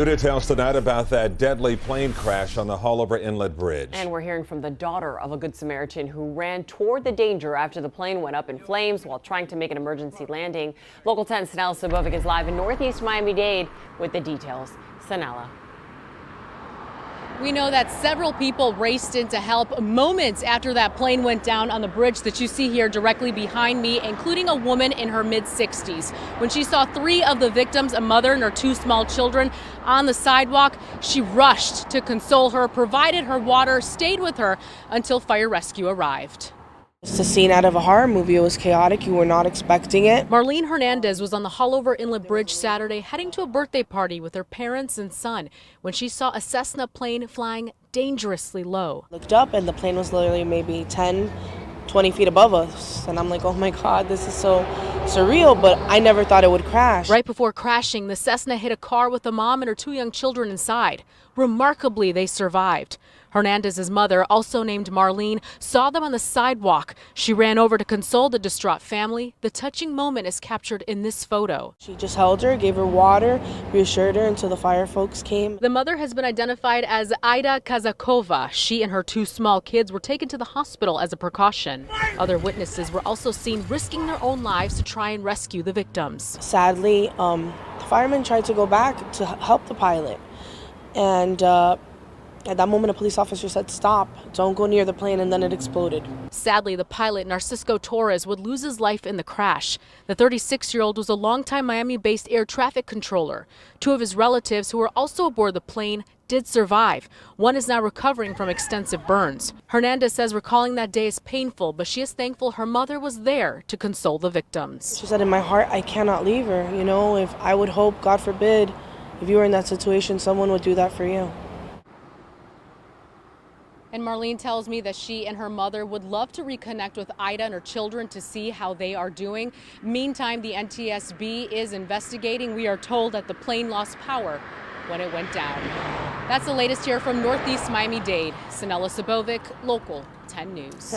New details tonight about that deadly plane crash on the Haulover Inlet Bridge. And we're hearing from the daughter of a Good Samaritan who ran toward the danger after the plane went up in flames while trying to make an emergency landing. Local 10 Sanella Sabovic is live in Northeast Miami-Dade with the details. Sanella. We know that several people raced in to help moments after that plane went down on the bridge that you see here directly behind me, including a woman in her mid-60s. When she saw three of the victims, a mother and her two small children, on the sidewalk, she rushed to console her, provided her water, stayed with her until fire rescue arrived. It's a scene out of a horror movie. It was chaotic. You were not expecting it. Marlene Hernandez was on the Haulover Inlet Bridge Saturday heading to a birthday party with her parents and son when she saw a Cessna plane flying dangerously low. Looked up and the plane was literally maybe 10, 20 feet above us. And I'm like, oh my God, this is so surreal, but I never thought it would crash. Right before crashing, the Cessna hit a car with a mom and her two young children inside. Remarkably, they survived. Hernandez's mother, also named Marlene, saw them on the sidewalk. She ran over to console the distraught family. The touching moment is captured in this photo. She just held her, gave her water, reassured her until the fire folks came. The mother has been identified as Ida Kazakova. She and her two small kids were taken to the hospital as a precaution. Other witnesses were also seen risking their own lives to try and rescue the victims. Sadly, the firemen tried to go back to help the pilot. And at that moment, a police officer said, "Stop, don't go near the plane," and then it exploded. Sadly, the pilot, Narcisco Torres, would lose his life in the crash. The 36-year-old was a longtime Miami-based air traffic controller. Two of his relatives, who were also aboard the plane, did survive. One is now recovering from extensive burns. Hernandez says recalling that day is painful, but she is thankful her mother was there to console the victims. She said, in my heart, I cannot leave her. You know, if I would hope, God forbid, if you were in that situation, someone would do that for you. And Marlene tells me that she and her mother would love to reconnect with Ida and her children to see how they are doing. Meantime, the NTSB is investigating. We are told that the plane lost power when it went down. That's the latest here from Northeast Miami-Dade. Sanella Sabovic, Local 10 News.